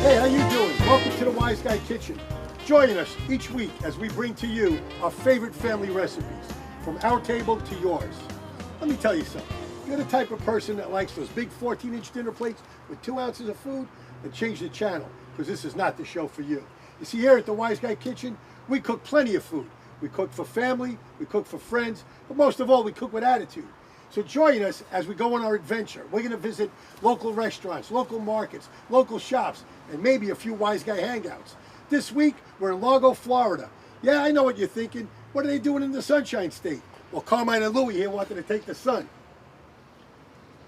Hey, how you doing? Welcome to the Wiseguy Kitchen. Join us each week as we bring to you our favorite family recipes, from our table to yours. Let me tell you something. If you're the type of person that likes those big 14-inch dinner plates with 2 ounces of food, then change the channel, because this is not the show for you. You see, here at the Wiseguy Kitchen, we cook plenty of food. We cook for family, we cook for friends, but most of all, we cook with attitude. So join us as we go on our adventure. We're going to visit local restaurants, local markets, local shops, and maybe a few Wiseguy hangouts. This week, we're in Largo, Florida. Yeah, I know what you're thinking. What are they doing in the Sunshine State? Well, Carmine and Louie here wanted to take the sun.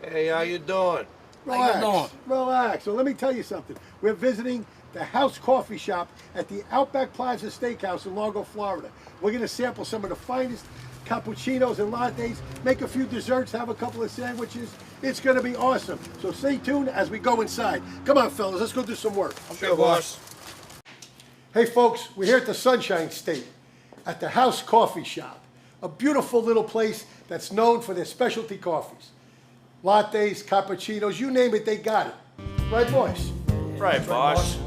Hey, how you doing? Relax, How you doing? relax. So let me tell you something. We're visiting the Haus Coffee Shop at the Outback Plaza Steakhouse in Largo, Florida. We're going to sample some of the finest cappuccinos and lattes, make a few desserts, have a couple of sandwiches. It's going to be awesome. So stay tuned as we go inside. Come on, fellas, let's go do some work. Sure, boss. Hey, folks, we're here at the Sunshine State at the Haus Coffee Shop, a beautiful little place that's known for their specialty coffees. Lattes, cappuccinos, you name it, they got it. Right, boys? Right, boss.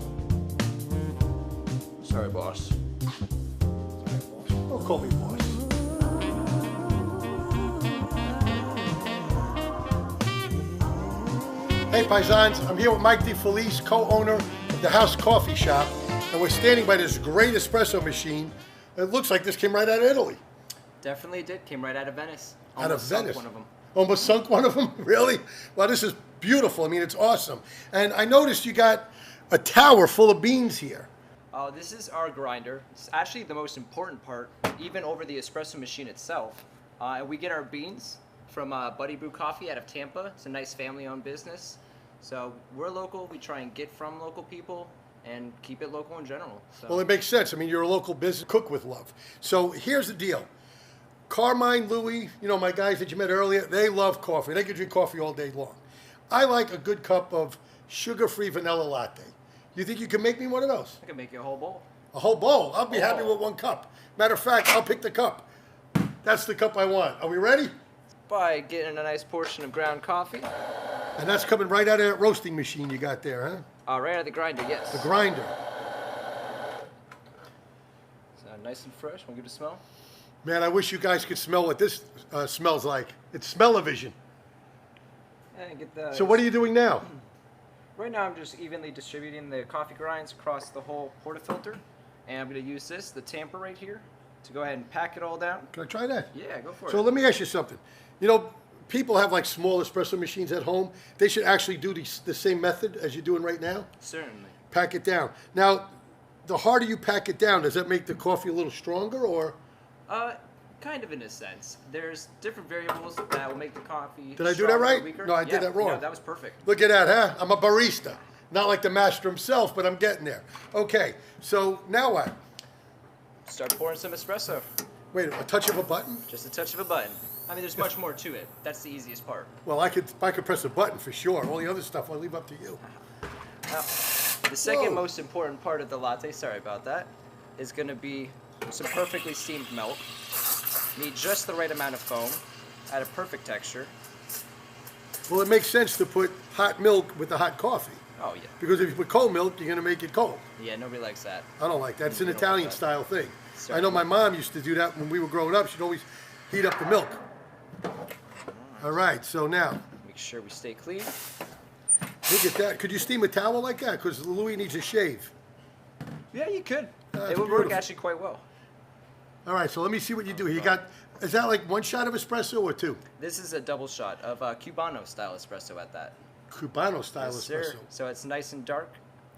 Sorry, boss. Don't call me boss. Hey, Paisans, I'm here with Mike DeFelice, co-owner of the Haus Coffee Shop, and we're standing by this great espresso machine. It looks like this came right out of Italy. Definitely did. Came right out of Venice. Out of Venice? One of them. Almost sunk one of them? Really? Well, this is beautiful. I mean, it's awesome. And I noticed you got a tower full of beans here. This is our grinder. It's actually the most important part, even over the espresso machine itself. And we get our beans from Buddy Brew Coffee out of Tampa. It's a nice family-owned business. So we're local. We try and get from local people and keep it local in general. So. Well, it makes sense. I mean, you're a local business, cook with love. So here's the deal. Carmine, Louie, you know, my guys that you met earlier, they love coffee. They can drink coffee all day long. I like a good cup of sugar-free vanilla latte. You think you can make me one of those? I can make you a whole bowl. A whole bowl? I'll be happy with 1 cup. Matter of fact, I'll pick the cup. That's the cup I want. Are we ready? By getting a nice portion of ground coffee. And that's coming right out of that roasting machine you got there, huh? Right out of the grinder, yes. The grinder. So nice and fresh. Want to give it a smell? Man, I wish you guys could smell what this smells like. It's smell-o-vision. And get the. So what are you doing now? Right now I'm just evenly distributing the coffee grinds across the whole portafilter. And I'm going to use this, the tamper right here, to go ahead and pack it all down. Can I try that? Yeah, go for it. So let me ask you something. You know, people have like small espresso machines at home. They should actually do the same method as you're doing right now. Certainly. Pack it down. Now, the harder you pack it down, does that make the coffee a little stronger, or? Kind of in a sense. There's different variables that will make the coffee. Did I do that right? Weaker. No, I did that wrong. No, that was perfect. Look at that, huh? I'm a barista. Not like the master himself, but I'm getting there. Okay, so now what? Start pouring some espresso. Wait, a touch of a button? Just a touch of a button. I mean, there's much more to it. That's the easiest part. Well, I could press a button for sure. All the other stuff I'll leave up to you. Now, the second Whoa. most important part of the latte, sorry about that, is going to be some perfectly steamed milk. Need just the right amount of foam at a perfect texture. Well, it makes sense to put hot milk with the hot coffee. Oh, yeah. Because if you put cold milk, you're going to make it cold. Yeah, nobody likes that. I don't like that. It's an You don't Italian like that. style thing. Certainly. I know my mom used to do that when we were growing up. She'd always heat up the milk. All right, so now, Make sure we stay clean. look at that. Could you steam a towel like that? Because Louis needs a shave. Yeah, you could. That's It would work beautiful. actually quite well. All right, so let me see what you do. You got, is that like 1 shot of espresso or 2? This is a double shot of Cubano style espresso at that. Cubano style Yes, sir. espresso. So it's nice and dark,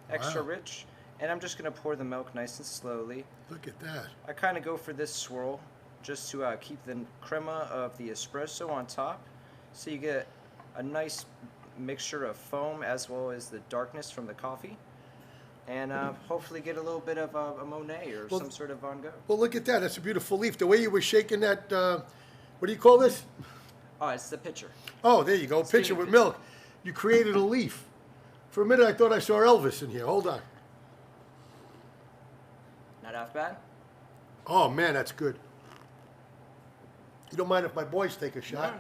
extra Wow. rich. And I'm just going to pour the milk nice and slowly. Look at that. I kind of go for this swirl just to keep the crema of the espresso on top. So you get a nice mixture of foam as well as the darkness from the coffee. And hopefully get a little bit of a Monet or some sort of Van Gogh. Well, look at that. That's a beautiful leaf. The way you were shaking that, what do you call this? Oh, it's the pitcher. Oh, there you go. Steaming Pitcher with pitcher. milk. You created a leaf. For a minute, I thought I saw Elvis in here. Hold on. Not half bad? Oh, man, that's good. You don't mind if my boys take a shot?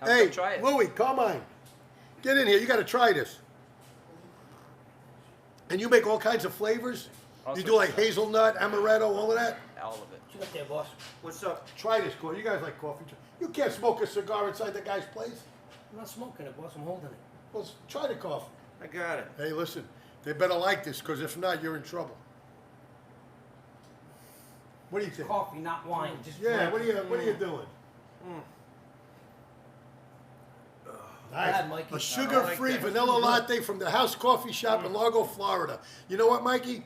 No. Hey, Try it. Louie, come on. Get in here. You got to try this. And you make all kinds of flavors? All You sorts do like of stuff. hazelnut, amaretto, all of that? All of it. What you got there, boss? What's up? Try this, Corey. You guys like coffee. You can't smoke a cigar inside the guy's place. I'm not smoking it, boss. I'm holding it. Well, try the coffee. I got it. Hey, listen, they better like this, because if not, you're in trouble. What do you think? Coffee, not wine. Just Yeah, drink. what are you doing? Bad, Mikey. A I sugar-free like that. vanilla latte from the House Coffee Shop in Largo, Florida. You know what, Mikey?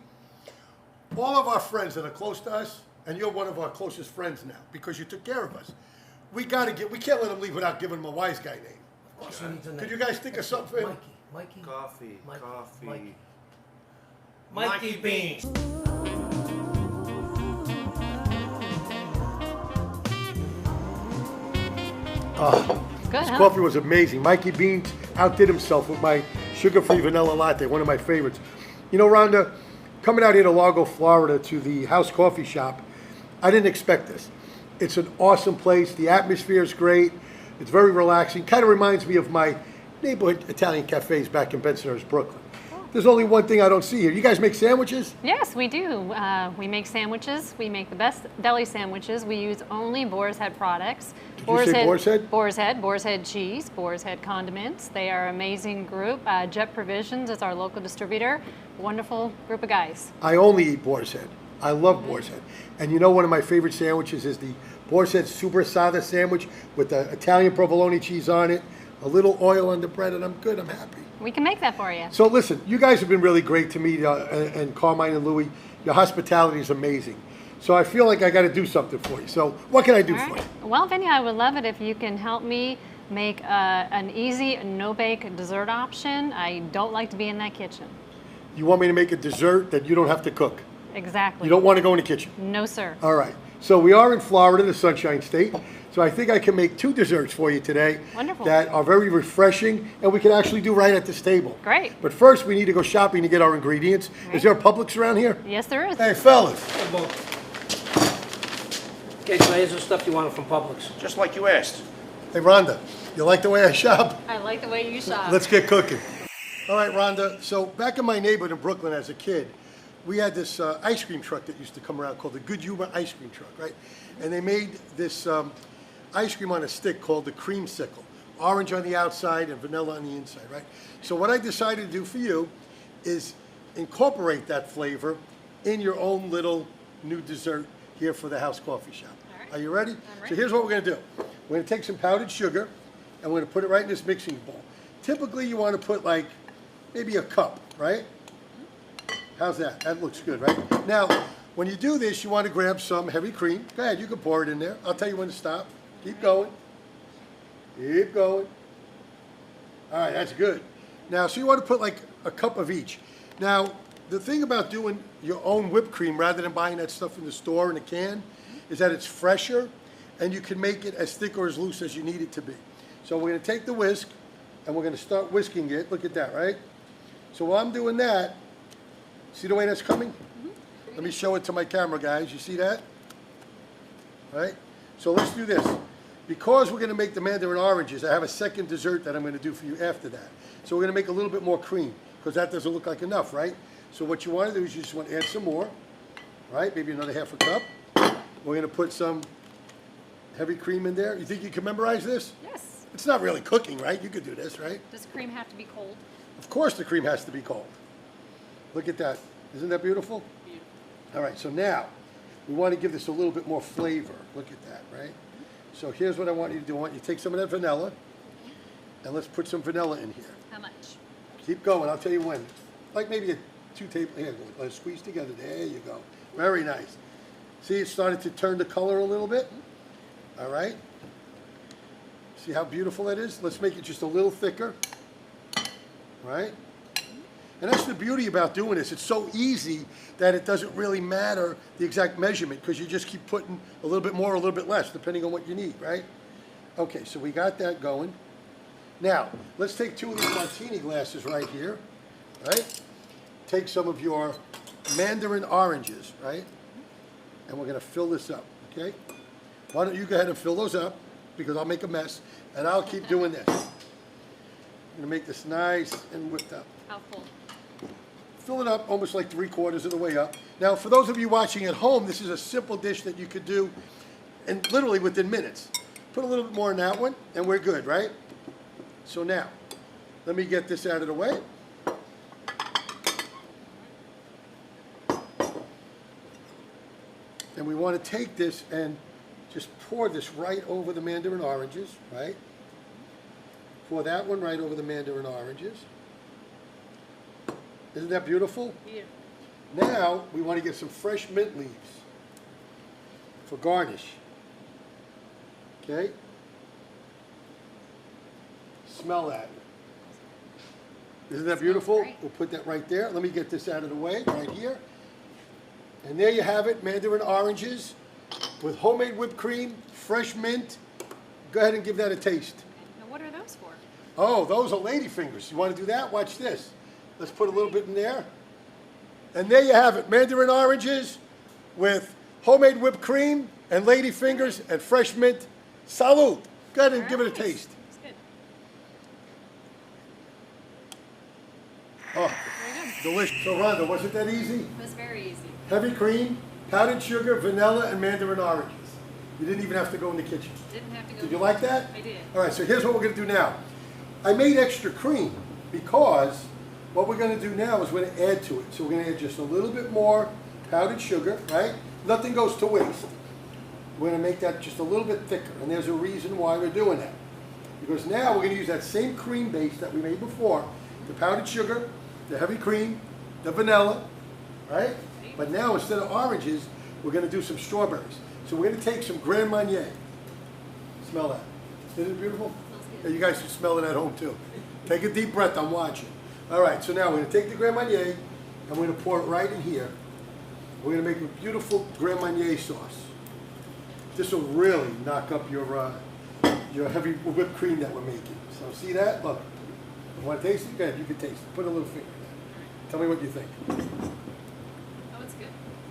All of our friends that are close to us, and you're one of our closest friends now because you took care of us. We can't let them leave without giving them a Wiseguy name. Of course he needs a name. Could you guys think of something for him? Mikey. Coffee. Mikey, Coffee. Mikey Beans. Good, This huh? coffee was amazing. Mikey Beans outdid himself with my sugar-free vanilla latte, one of my favorites. You know, Rhonda, coming out here to Largo, Florida to the House Coffee Shop, I didn't expect this. It's an awesome place. The atmosphere is great. It's very relaxing. Kind of reminds me of my neighborhood Italian cafes back in Bensonhurst, Brooklyn. There's only one thing I don't see here. You guys make sandwiches? Yes, we do. We make sandwiches. We make the best deli sandwiches. We use only Boar's Head products. Did you say Boar's Head? Boar's Head cheese, Boar's Head condiments. They are an amazing group. Jet Provisions is our local distributor. Wonderful group of guys. I only eat Boar's Head. I love Boar's Head. And you know one of my favorite sandwiches is the Boar's Head Super Sada sandwich with the Italian provolone cheese on it, a little oil on the bread, and I'm good. I'm happy. We can make that for you. So listen, you guys have been really great to me, and Carmine and Louie. Your hospitality is amazing. So I feel like I got to do something for you. So what can I do All for right. you? Well, Vinny, I would love it if you can help me make an easy no-bake dessert option. I don't like to be in that kitchen. You want me to make a dessert that you don't have to cook? Exactly. You don't want to go in the kitchen? No, sir. All right. So we are in Florida, the Sunshine State. So I think I can make 2 desserts for you today. Wonderful. That are very refreshing, and we can actually do right at this table. Great. But first, we need to go shopping to get our ingredients. Is there a Publix around here? Yes, there is. Hey, fellas. Okay, so here's the stuff you wanted from Publix. Just like you asked. Hey, Rhonda, you like the way I shop? I like the way you shop. Let's get cooking. All right, Rhonda. So back in my neighborhood in Brooklyn as a kid, we had this ice cream truck that used to come around called the Good Humor Ice Cream Truck, right? And they made this ice cream on a stick called the creamsicle. Orange on the outside and vanilla on the inside, right? So what I decided to do for you is incorporate that flavor in your own little new dessert here for the House Coffee Shop. All right. Are you ready? I'm So ready. here's what we're gonna do. We're gonna take some powdered sugar and we're gonna put it right in this mixing bowl. Typically you wanna put like maybe a cup, right? How's that? That looks good, right? Now, when you do this, you want to grab some heavy cream. Go ahead, you can pour it in there. I'll tell you when to stop. Keep going. Keep going. All right, that's good. Now, so you want to put like a cup of each. Now, the thing about doing your own whipped cream rather than buying that stuff in the store in a can is that it's fresher and you can make it as thick or as loose as you need it to be. So we're going to take the whisk and we're going to start whisking it. Look at that, right? So while I'm doing that, see the way that's coming? Let me show it to my camera, guys. You see that? Right? So let's do this. Because we're going to make the mandarin oranges, I have a second dessert that I'm going to do for you after that. So we're going to make a little bit more cream because that doesn't look like enough, right? So what you want to do is you just want to add some more, right? Maybe another half a cup. We're going to put some heavy cream in there. You think you can memorize this? Yes. It's not really cooking, right? You could do this, right? Does cream have to be cold? Of course the cream has to be cold. Look at that. Isn't that beautiful? All right, so now we want to give this a little bit more flavor. Look at that, right? So here's what I want you to do. I want you to take some of that vanilla, and let's put some vanilla in here. How much? Keep going. I'll tell you when. Like maybe a 2 table. Here, let's squeeze together. There you go. Very nice. See, it started to turn the color a little bit. All right. See how beautiful that is? Let's make it just a little thicker. Right? And that's the beauty about doing this. It's so easy that it doesn't really matter the exact measurement because you just keep putting a little bit more or a little bit less depending on what you need, right? Okay, so we got that going. Now, let's take 2 of these martini glasses right here, right? Take some of your mandarin oranges, right? And we're going to fill this up, okay? Why don't you go ahead and fill those up because I'll make a mess and I'll keep doing this. I'm going to make this nice and whipped up. How full? fill it up almost like 3/4 of the way up. Now, for those of you watching at home, this is a simple dish that you could do and literally within minutes. Put a little bit more in that one, and we're good, right? So now, let me get this out of the way. And we want to take this and just pour this right over the mandarin oranges, right? Pour that one right over the mandarin oranges. Isn't that beautiful? Yeah. Now, we want to get some fresh mint leaves for garnish. Okay? Smell that. Isn't that beautiful? great. We'll put that right there. Let me get this out of the way, right here. And there you have it, mandarin oranges with homemade whipped cream, fresh mint. Go ahead and give that a taste. Now, what are those for? Oh, those are lady fingers. You want to do that? Watch this. Let's put a little bit in there. And there you have it, mandarin oranges with homemade whipped cream and lady fingers and fresh mint. Salud. Go ahead and give it a taste. It's good. Oh, Very good. delicious. So Rhonda, wasn't that easy? It was very easy. Heavy cream, powdered sugar, vanilla, and mandarin oranges. You didn't even have to go in the kitchen. Didn't have to go. Did you like that? I did. All right, so here's what we're going to do now. I made extra cream because what we're going to do now is we're going to add to it. So we're going to add just a little bit more powdered sugar, right? Nothing goes to waste. We're going to make that just a little bit thicker, and there's a reason why we're doing that. Because now we're going to use that same cream base that we made before, the powdered sugar, the heavy cream, the vanilla, right? But now instead of oranges, we're going to do some strawberries. So we're going to take some Grand Marnier. Smell that. Isn't it beautiful? Yeah, you guys should smell it at home too. Take a deep breath, I'm watching. All right, so now we're going to take the Grand Marnier and we're going to pour it right in here. We're going to make a beautiful Grand Marnier sauce. This will really knock up your heavy whipped cream that we're making. So see that? Look. You want to taste it? Go ahead, you can taste it. Put a little finger in there. Tell me what you think. Oh, it's good.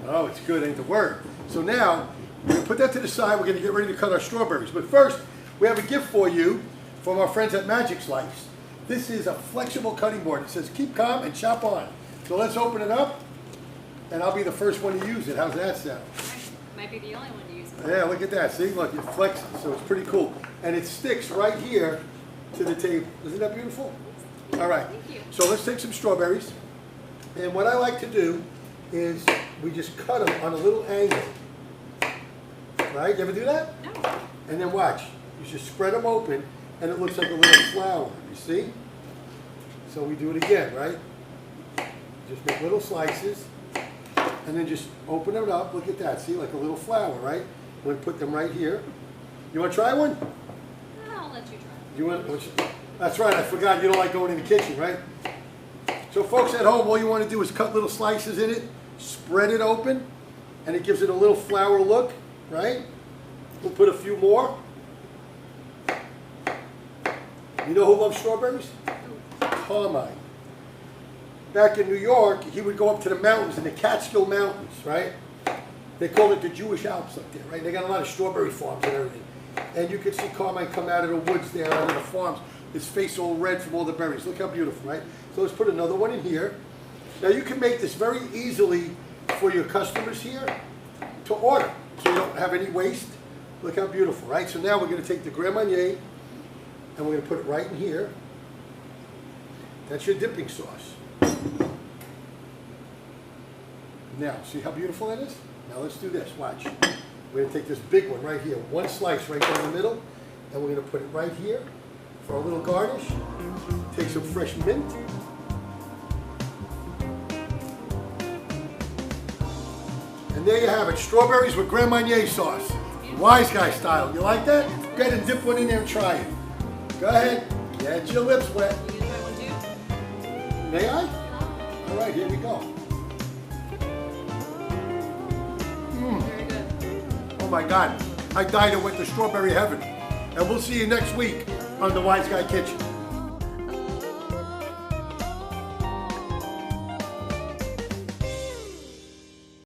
Oh, it's good, ain't the word. So now, we're going to put that to the side. We're going to get ready to cut our strawberries. But first, we have a gift for you from our friends at Magic Slice. This is a flexible cutting board. It says, keep calm and chop on. So let's open it up, and I'll be the first one to use it. How's that sound? Might be the only one to use it. Yeah, look at that. See, look, it flexes, so it's pretty cool. And it sticks right here to the table. Isn't that beautiful? All right. Thank you. So let's take some strawberries. And what I like to do is we just cut them on a little angle. Right? You ever do that? No. And then watch. You just spread them open, and it looks like a little flower. You see? So we do it again, right? Just make little slices, and then just open it up. Look at that. See, like a little flower, right? We're going to put them right here. You want to try one? I'll let you try. You want? That's right. I forgot. You don't like going in the kitchen, right? So, folks at home, all you want to do is cut little slices in it, spread it open, and it gives it a little flower look, right? We'll put a few more. You know who loves strawberries? Carmine. Back in New York, he would go up to the mountains, in the Catskill Mountains, right? They call it the Jewish Alps up there, right? They got a lot of strawberry farms and everything. And you could see Carmine come out of the woods there, out of the farms, his face all red from all the berries. Look how beautiful, right? So let's put another one in here. Now you can make this very easily for your customers here to order, so you don't have any waste. Look how beautiful, right? So now we're going to take the Grand Marnier, and we're going to put it right in here. That's your dipping sauce. Now, see how beautiful that is? Now let's do this, watch. We're going to take this big one right here, one slice right down the middle, and we're going to put it right here for a little garnish. Take some fresh mint. And there you have it, strawberries with Grand Marnier sauce. Wiseguy style. You like that? Go ahead and dip one in there and try it. Go ahead, get your lips wet. You gonna try one too? May I? All right, here we go. Very good. Oh my God, I died and went to strawberry heaven. And we'll see you next week on the Wiseguy Kitchen.